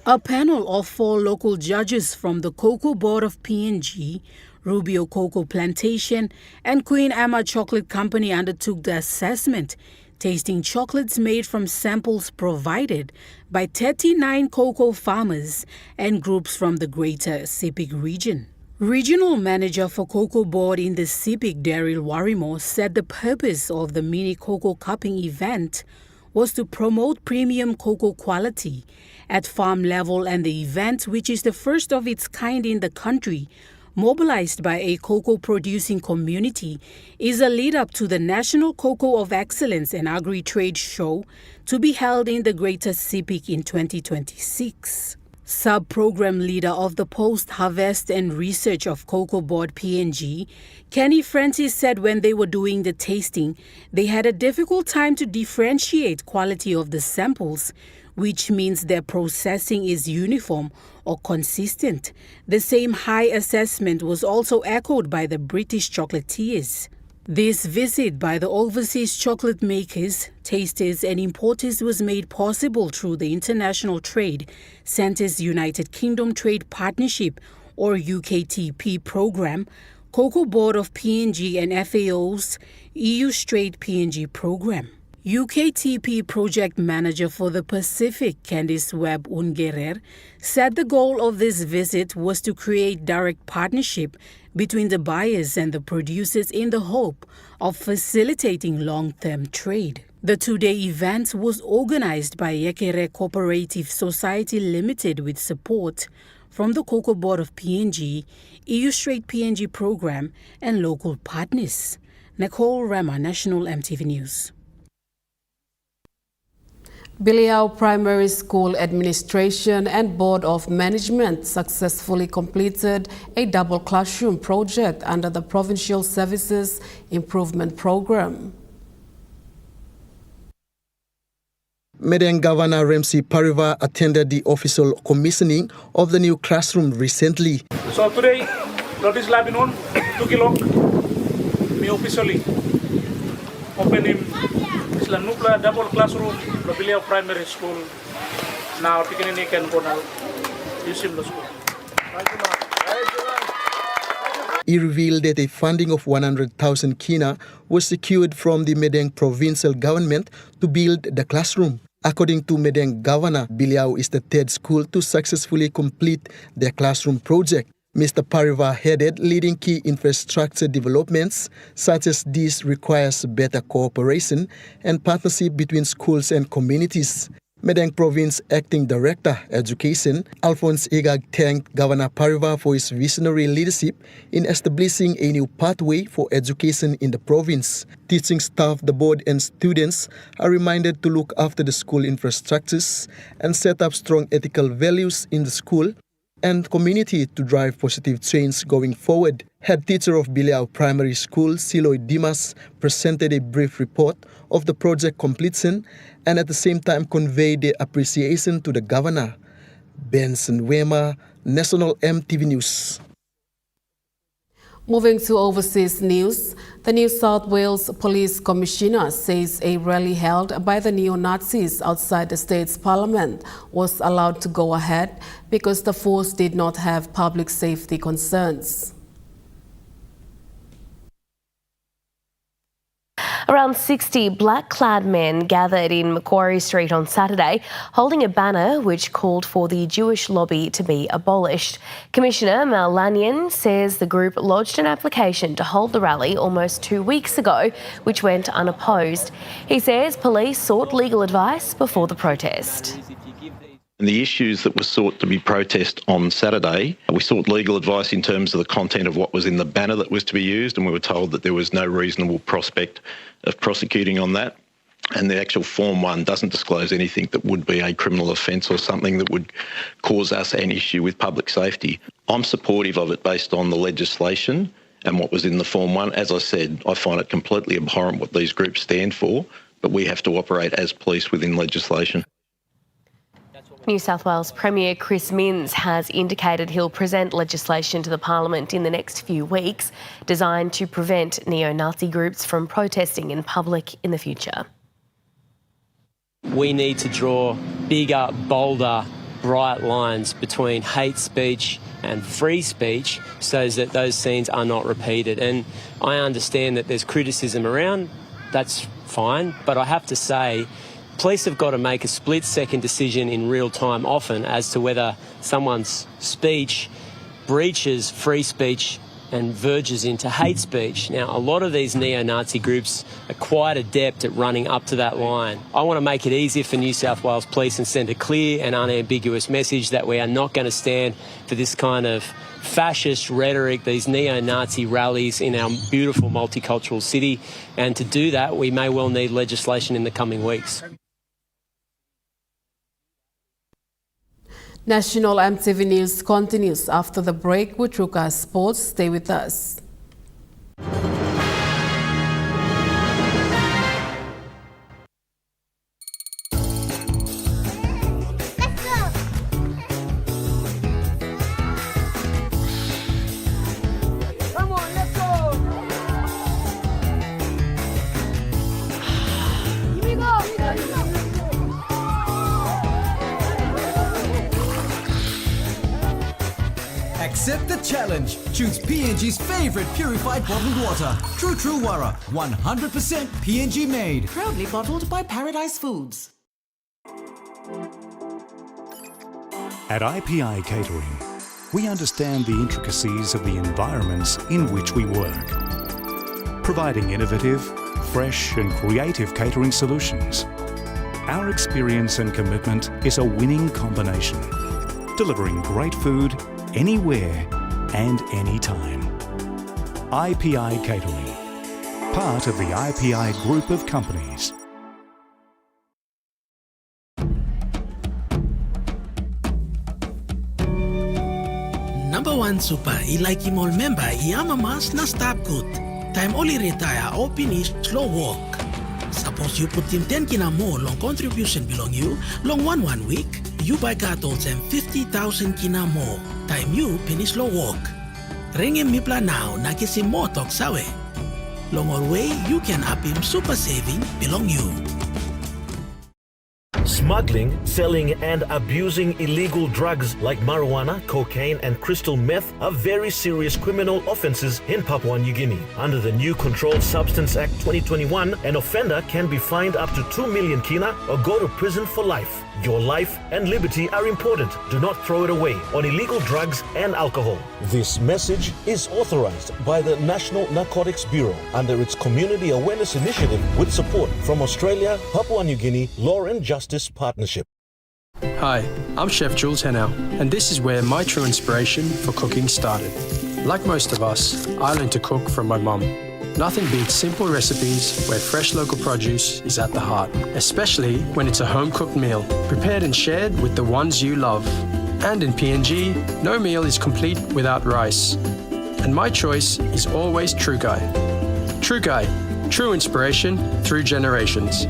A panel of 4 local judges from the Cocoa Board of PNG, Rubio Cocoa Plantation, and Queen Amma Chocolate Company undertook the assessment, tasting chocolates made from samples provided by 39 cocoa farmers and groups from the Greater Sepik region. Regional Manager for Cocoa Board in the Sepik, Daryl Warrimore, said the purpose of the mini cocoa cupping event was to promote premium cocoa quality at farm level, and the event, which is the first of its kind in the country, mobilized by a cocoa-producing community, is a lead-up to the National Cocoa of Excellence and Agri-Trade Show to be held in the Greater Sepik in 2026. Sub-program leader of the Post-Harvest and Research of Cocoa Board PNG, Kenny Francis, said when they were doing the tasting, they had a difficult time to differentiate quality of the samples, which means their processing is uniform or consistent. The same high assessment was also echoed by the British chocolatiers. This visit by the overseas chocolate makers, tasters and importers was made possible through the International Trade Centres United Kingdom Trade Partnership or UKTP program, Cocoa Board of PNG and FAO's EU Straight PNG program. UKTP Project Manager for the Pacific, Candice Webb Ungerer, said the goal of this visit was to create direct partnership between the buyers and the producers in the hope of facilitating long-term trade. The 2-day event was organized by Yekere Cooperative Society Limited with support from the Cocoa Board of PNG, EU Straight PNG program and local partners. Nicole Rama, National EMTV News. Biliao Primary School Administration and Board of Management successfully completed a double classroom project under the Provincial Services Improvement Program. Medang Governor Ramsey Parivar attended the official commissioning of the new classroom recently. So today, notice lab in 2 kilo, we officially open him Isla Nukla double classroom, the Bilia Primary School. Now, Tikini can go now. Use him the school. He revealed that a funding of 100,000 kina was secured from the Medang provincial government to build the classroom. According to Medang Governor, Biliao is the third school to successfully complete their classroom project. Mr. Parivar headed leading key infrastructure developments such as this requires better cooperation and partnership between schools and communities. Medang Province Acting Director Education, Alphonse Igag, thanked Governor Parivar for his visionary leadership in establishing a new pathway for education in the province. Teaching staff, the board and students are reminded to look after the school infrastructures and set up strong ethical values in the school and community to drive positive change going forward. Head teacher of Biliao Primary School, Siloy Dimas, presented a brief report of the project completion and at the same time conveyed their appreciation to the governor. Benson Wema, National EMTV News. Moving to overseas news, the New South Wales Police Commissioner says a rally held by the neo-Nazis outside the state's parliament was allowed to go ahead because the force did not have public safety concerns. Around 60 black-clad men gathered in Macquarie Street on Saturday, holding a banner which called for the Jewish lobby to be abolished. Commissioner Mal Lanyon says the group lodged an application to hold the rally almost 2 weeks ago, which went unopposed. He says police sought legal advice before the protest. And the issues that were sought to be protest on Saturday, we sought legal advice in terms of the content of what was in the banner that was to be used, and we were told that there was no reasonable prospect of prosecuting on that. And the actual Form 1 doesn't disclose anything that would be a criminal offence or something that would cause us an issue with public safety. I'm supportive of it based on the legislation and what was in the Form 1. As I said, I find it completely abhorrent what these groups stand for, but we have to operate as police within legislation. New South Wales Premier Chris Minns has indicated he'll present legislation to the Parliament in the next few weeks designed to prevent neo-Nazi groups from protesting in public in the future. We need to draw bigger, bolder, bright lines between hate speech and free speech so that those scenes are not repeated. And I understand that there's criticism around, that's fine, but I have to say police have got to make a split-second decision in real time often as to whether someone's speech breaches free speech and verges into hate speech. Now, a lot of these neo-Nazi groups are quite adept at running up to that line. I want to make it easier for New South Wales Police and send a clear and unambiguous message that we are not going to stand for this kind of fascist rhetoric, these neo-Nazi rallies in our beautiful multicultural city. And to do that, we may well need legislation in the coming weeks. National EMTV News continues after the break with Ruka Sports. Stay with us. Accept the challenge. Choose PNG's favorite purified bottled water. True Wara, 100% PNG made. Proudly bottled by Paradise Foods. At IPI Catering, we understand the intricacies of the environments in which we work, providing innovative, fresh and creative catering solutions. Our experience and commitment is a winning combination, delivering great food anywhere and anytime. IPI Catering, part of the IPI group of companies. Number 1 super, ilike mall member, iama mas na stop good. Time only retire or finish slow walk. Suppose you put him 10 kina more long contribution belong you, long one week, you buy cattle and 50,000 kina more. Time you finish low work. Ring him mipla now, na kisi more talk sawe. Long or way, you can up him super saving belong you. Smuggling, selling, and abusing illegal drugs like marijuana, cocaine, and crystal meth are very serious criminal offenses in Papua New Guinea. Under the new Controlled Substance Act 2021, an offender can be fined up to 2 million kina or go to prison for life. Your life and liberty are important. Do not throw it away on illegal drugs and alcohol. This message is authorized by the National Narcotics Bureau under its Community Awareness Initiative with support from Australia, Papua New Guinea Law and Justice Partnership. Hi, I'm Chef Jules Henau, and this is where my true inspiration for cooking started. Like most of us, I learned to cook from my mum. Nothing beats simple recipes where fresh local produce is at the heart, especially when it's a home-cooked meal, prepared and shared with the ones you love. And in PNG, no meal is complete without rice. And my choice is always True Guy. True Guy, true inspiration through generations.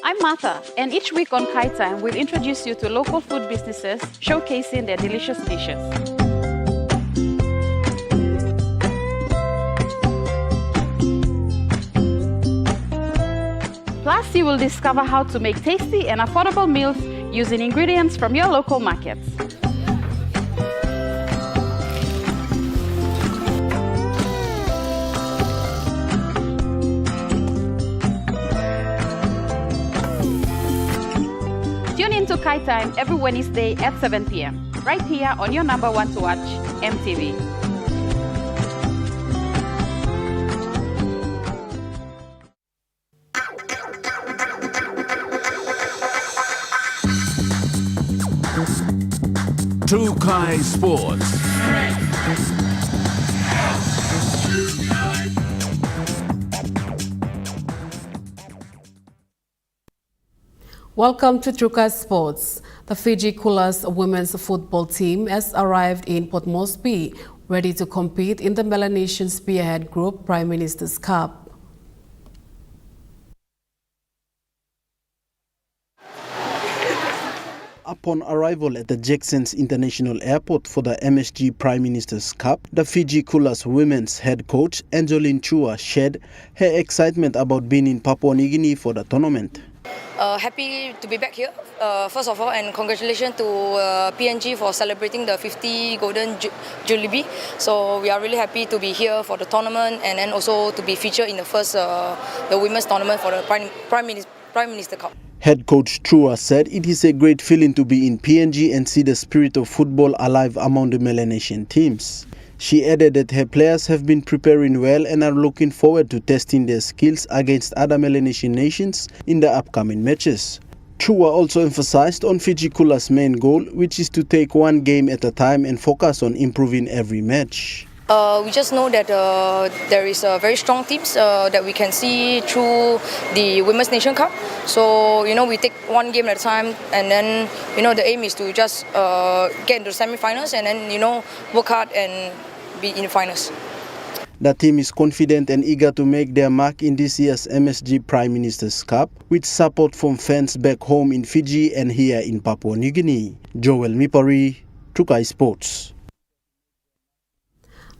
I'm Martha, and each week on Kai Time, we'll introduce you to local food businesses showcasing their delicious dishes. Plus, you will discover how to make tasty and affordable meals using ingredients from your local markets. Tune in to Kai Time every Wednesday at 7 p.m. right here on your number one to watch, EMTV. True Kai Sports. Welcome to Truka Sports. The Fiji Coolers women's football team has arrived in Port Moresby, ready to compete in the Melanesian Spearhead Group Prime Minister's Cup. Upon arrival at the Jackson's International Airport for the MSG Prime Minister's Cup, the Fiji Coolers women's head coach Angeline Chua shared her excitement about being in Papua New Guinea for the tournament. Happy to be back here, first of all, and congratulations to PNG for celebrating the 50 Golden Jubilee. So we are really happy to be here for the tournament and then also to be featured in the first the women's tournament for the Prime Minister Cup. Head coach Chua said it is a great feeling to be in PNG and see the spirit of football alive among the Melanesian teams. She added that her players have been preparing well and are looking forward to testing their skills against other Melanesian nations in the upcoming matches. Chua also emphasized on Fiji Coolers' main goal, which is to take one game at a time and focus on improving every match. We just know that there is a very strong teams that we can see through the Women's Nation Cup. So, we take one game at a time and then, the aim is to just get into the semi-finals and then, work hard and be in the finals. The team is confident and eager to make their mark in this year's MSG Prime Minister's Cup, with support from fans back home in Fiji and here in Papua New Guinea. Joel Mipari, Trukai Sports.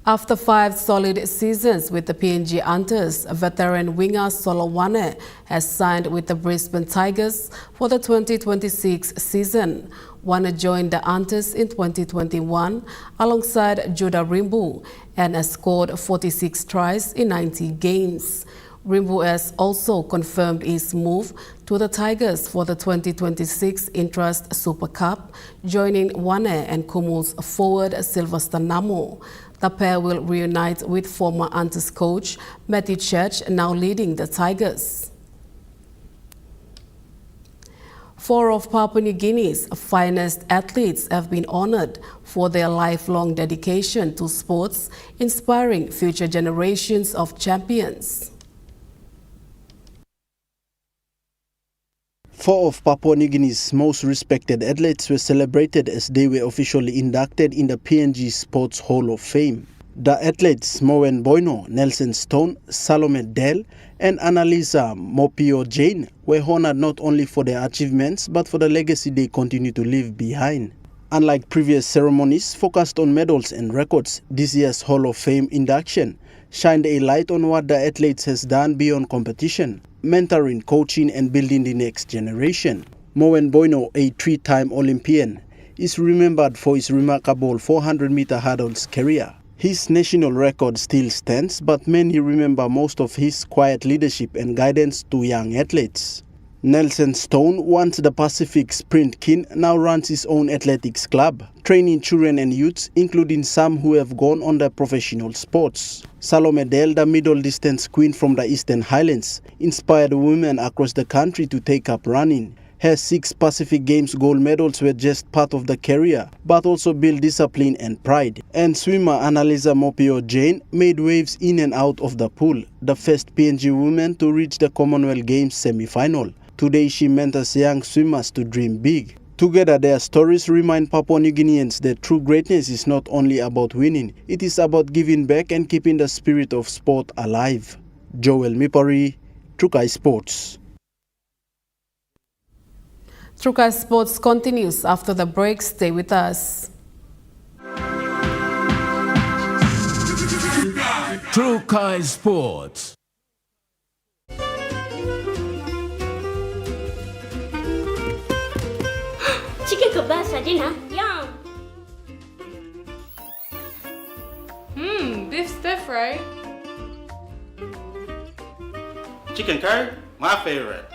After 5 solid seasons with the PNG Hunters, veteran winger Solo Wane has signed with the Brisbane Tigers for the 2026 season. Wane joined the Hunters in 2021 alongside Judah Rimbu and has scored 46 tries in 90 games. Rimbu has also confirmed his move to the Tigers for the 2026 Intrust Super Cup, joining Wane and Kumul's forward Sylvester Namo. The pair will reunite with former Hunters coach Matthew Church, now leading the Tigers. 4 of Papua New Guinea's finest athletes have been honored for their lifelong dedication to sports, inspiring future generations of champions. 4 of Papua New Guinea's most respected athletes were celebrated as they were officially inducted in the PNG Sports Hall of Fame. The athletes Moen Boino, Nelson Stone, Salome Dell, and Annalisa Mopio Jane were honored not only for their achievements but for the legacy they continue to leave behind. Unlike previous ceremonies focused on medals and records, this year's Hall of Fame induction shined a light on what the athletes has done beyond competition, mentoring, coaching, and building the next generation. Moen Boino, a three-time Olympian, is remembered for his remarkable 400-meter hurdles career. His national record still stands, but many remember most of his quiet leadership and guidance to young athletes. Nelson Stone, once the Pacific Sprint King, now runs his own athletics club, training children and youths, including some who have gone on the professional sports. Salome Dell, the middle distance queen from the Eastern Highlands, inspired women across the country to take up running. Her 6 Pacific Games gold medals were just part of the career, but also built discipline and pride. And swimmer Annalisa Mopio Jane made waves in and out of the pool, the first PNG woman to reach the Commonwealth Games semi-final. Today she mentors young swimmers to dream big. Together their stories remind Papua New Guineans that true greatness is not only about winning, it is about giving back and keeping the spirit of sport alive. Joel Mipari, Trukai Sports. Trukai Sports continues after the break. Stay with us. Trukai Sports. Chicken kebab saja, Yum. Beef stir fry. Chicken curry, my favorite.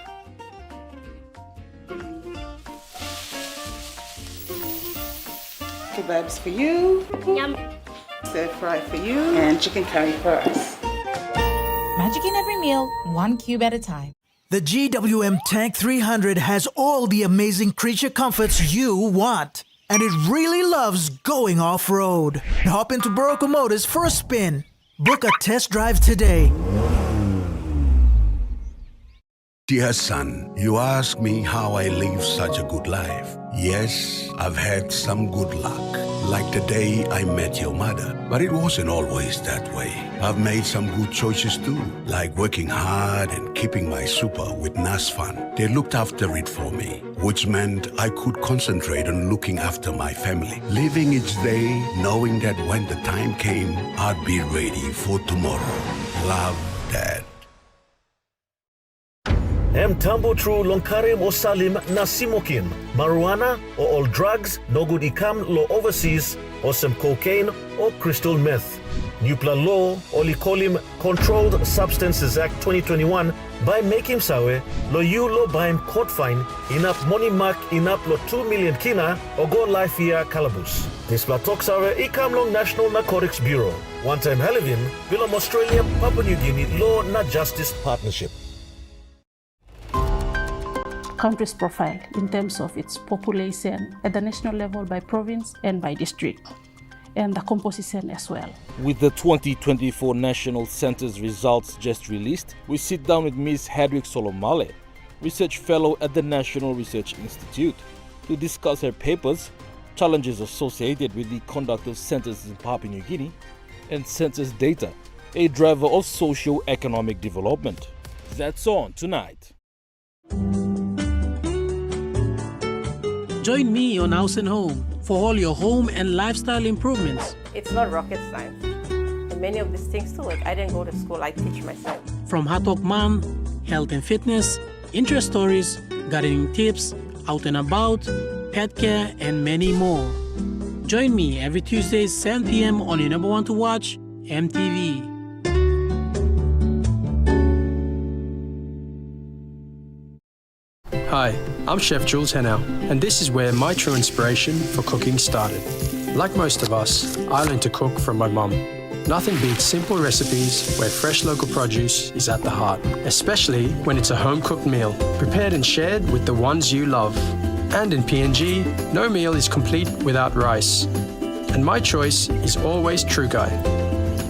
Kebabs for you. Yum. Stir fry for you. And chicken curry for us. Magic in every meal, 1 cube at a time. The GWM Tank 300 has all the amazing creature comforts you want. And it really loves going off-road. Hop into Barocco Motors for a spin. Book a test drive today. Dear son, you ask me how I live such a good life. Yes, I've had some good luck, like the day I met your mother. But it wasn't always that way. I've made some good choices too, like working hard and keeping my super with NASFAN. They looked after it for me, which meant I could concentrate on looking after my family. Living each day, knowing that when the time came, I'd be ready for tomorrow. Love, Dad. Tambo tru longkarim o salim nasimokin. Marijuana or all drugs no good ikam lo overseas or some cocaine or crystal meth. Nupla law olikolim Controlled Substances Act 2021 by making sawe lo you lo baim court fine inap money mark inap lo 2 million kina or go life year calabus. This platok sawe ikam long National Narcotics Bureau. One time Halivin, Bilom Australia, Papua New Guinea Law na Justice Partnership. Country's profile in terms of its population at the national level by province and by district, and the composition as well. With the 2024 National Census results just released, we sit down with Ms. Hedwig Solomale, Research Fellow at the National Research Institute, to discuss her papers, challenges associated with the conduct of censuses in Papua New Guinea, and census data, a driver of socio-economic development. That's on tonight. Join me on House and Home for all your home and lifestyle improvements. It's not rocket science. And many of these things too, like I didn't go to school, I teach myself. From Hot Talk Mom, health and fitness, interest stories, gardening tips, out and about, pet care, and many more. Join me every Tuesday 7 p.m. on your number one to watch, EMTV. Hi, I'm Chef Jules Hennow, and this is where my true inspiration for cooking started. Like most of us, I learned to cook from my mum. Nothing beats simple recipes where fresh local produce is at the heart, especially when it's a home-cooked meal, prepared and shared with the ones you love. And in PNG, no meal is complete without rice. And my choice is always Trukai.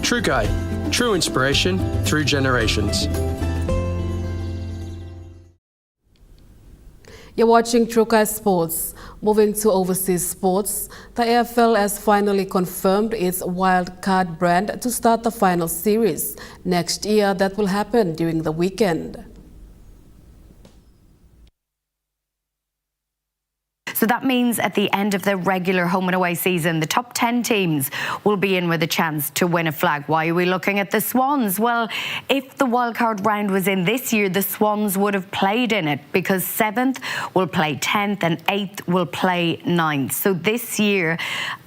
Trukai, true inspiration through generations. You're watching Trukai Sports. Moving to overseas sports, the AFL has finally confirmed its wild card brand to start the final series next year that will happen during the weekend. So that means at the end of the regular home and away season, the top 10 teams will be in with a chance to win a flag. Why are we looking at the Swans? Well, if the wildcard round was in this year, the Swans would have played in it because 7th will play 10th and 8th will play 9th. So this year,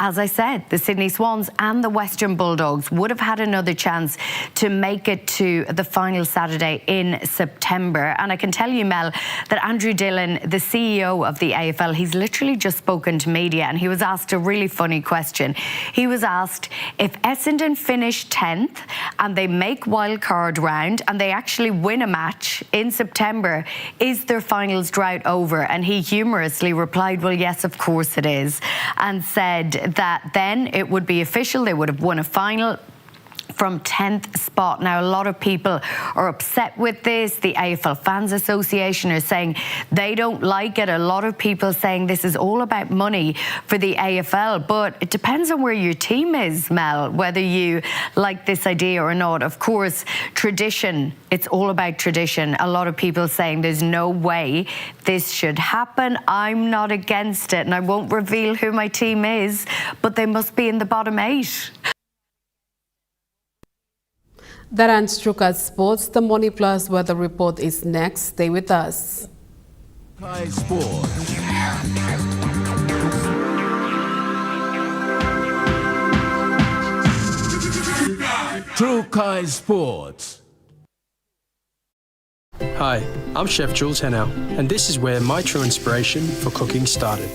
as I said, the Sydney Swans and the Western Bulldogs would have had another chance to make it to the final Saturday in September. And I can tell you, Mel, that Andrew Dillon, the CEO of the AFL, he's literally just spoken to media and he was asked a really funny question. He was asked if Essendon finish 10th and they make wildcard round and they actually win a match in September, is their finals drought over? And he humorously replied, well, yes, of course it is, and said that then it would be official, they would have won a final from 10th spot. Now, a lot of people are upset with this. The AFL Fans Association are saying they don't like it. A lot of people saying this is all about money for the AFL, but it depends on where your team is, Mel, whether you like this idea or not. Of course, tradition, it's all about tradition. A lot of people saying there's no way this should happen. I'm not against it, and I won't reveal who my team is, but they must be in the bottom 8. That ends Trucard Sports. The Money Plus weather report is next. Stay with us. Sky Sports. True Kai Sports. Hi, I'm Chef Jules Henao, and this is where my true inspiration for cooking started.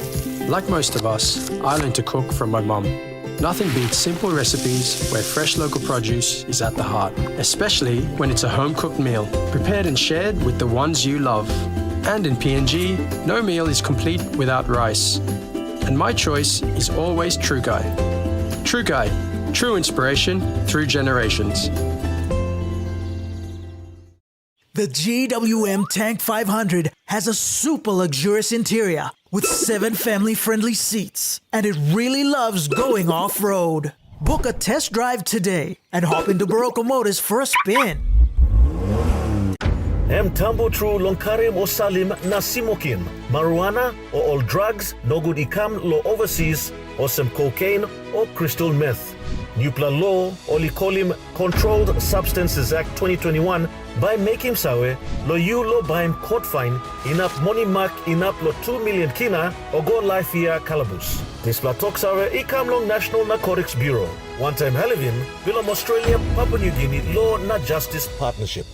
Like most of us, I learned to cook from my mum. Nothing beats simple recipes where fresh local produce is at the heart, especially when it's a home-cooked meal, prepared and shared with the ones you love. And in PNG, no meal is complete without rice. And my choice is always True Kai. True Kai, true inspiration through generations. The GWM Tank 500 has a super luxurious interior with 7 family-friendly seats, and it really loves going off-road. Book a test drive today and hop into Barocco Motors for a spin. Mtambo true lonkarim o salim na simokin. Marijuana or all drugs no good ikam lo overseas or some cocaine or crystal meth. Nupla law or likolim Controlled Substances Act 2021 by making sawe lo you lo baim court fine enough money mark enough lo 2 million kina or go life year calabus. This platok sawe ikam long National Narcotics Bureau. One time Halivin, Bilom Australia Papua New Guinea Law Na Justice Partnership.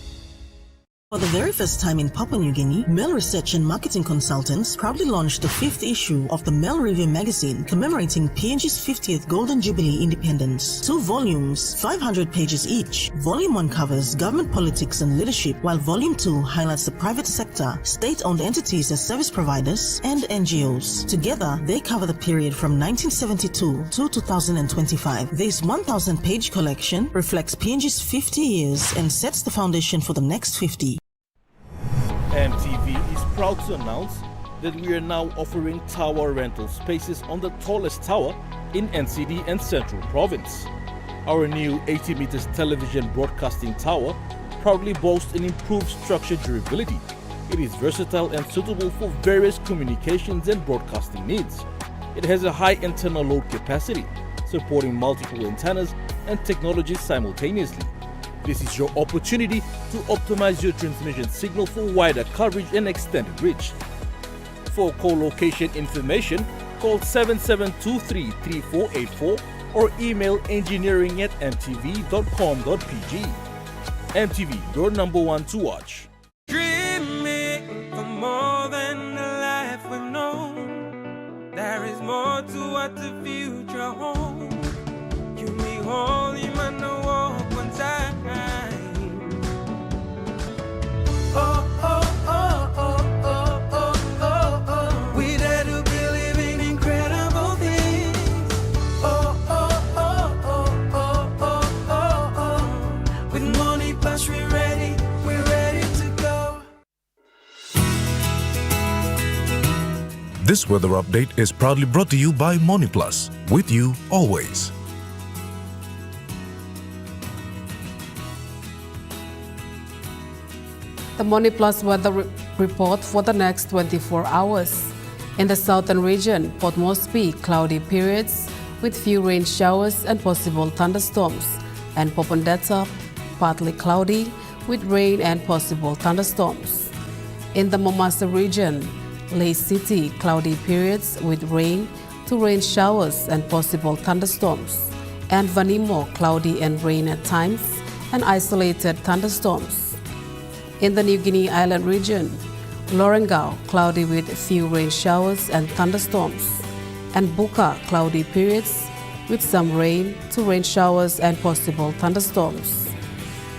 For the very first time in Papua New Guinea, Mel Research and Marketing Consultants proudly launched the 5th issue of the Mel Review magazine commemorating PNG's 50th Golden Jubilee independence. 2 volumes, 500 pages each. Volume 1 covers government politics and leadership, while Volume 2 highlights the private sector, state-owned entities as service providers, and NGOs. Together, they cover the period from 1972 to 2025. This 1,000-page collection reflects PNG's 50 years and sets the foundation for the next 50. EMTV is proud to announce that we are now offering tower rental spaces on the tallest tower in NCD and Central Province. Our new 80 meters television broadcasting tower proudly boasts an improved structure durability. It is versatile and suitable for various communications and broadcasting needs. It has a high internal load capacity, supporting multiple antennas and technologies simultaneously. This is your opportunity to optimize your transmission signal for wider coverage and extended reach. For co-location information, call 7723-3484 or email engineering@mtv.com.pg. MTV, your number 1 to watch. Dreaming for more than the life we've known. There is more to what the future holds. You may hold him on the walk one time. Oh, oh, oh, oh, oh, oh, oh, oh. We dare to believe in incredible things. Oh, oh, oh, oh, oh, oh, oh, oh. With money plus we're ready to go. This weather update is proudly brought to you by MoneyPlus, with you always. The MoneyPlus weather report for the next 24 hours. In the southern region, Port Moresby, cloudy periods with few rain showers and possible thunderstorms, and Popondetta, partly cloudy with rain and possible thunderstorms. In the Mombasa region, Lake City, cloudy periods with rain to rain showers and possible thunderstorms, and Vanimo, cloudy and rain at times and isolated thunderstorms. In the New Guinea Island region, Lorengau, cloudy with few rain showers and thunderstorms, and Buka, cloudy periods with some rain to rain showers and possible thunderstorms.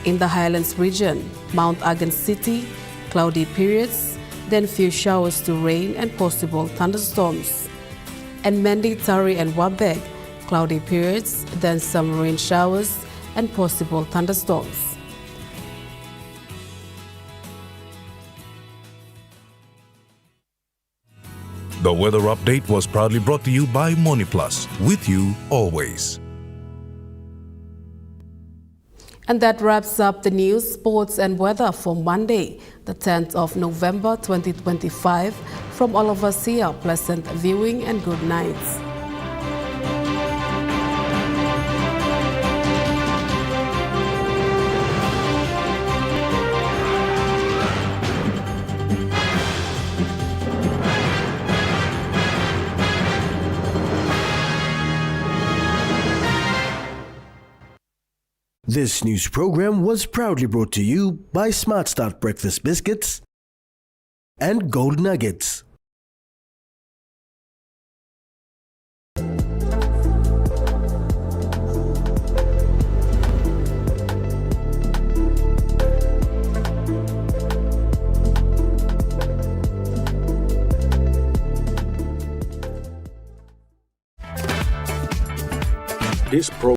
In the Highlands region, Mount Agan City, cloudy periods, then few showers to rain and possible thunderstorms. And Mendi, Tari and Wabeg, cloudy periods, then some rain showers and possible thunderstorms. The weather update was proudly brought to you by MoneyPlus, with you always. And that wraps up the news, sports and weather for Monday, the 10th of November 2025. From all of us here, pleasant viewing and good night. This news program was proudly brought to you by Smart Start Breakfast Biscuits and Gold Nuggets. This program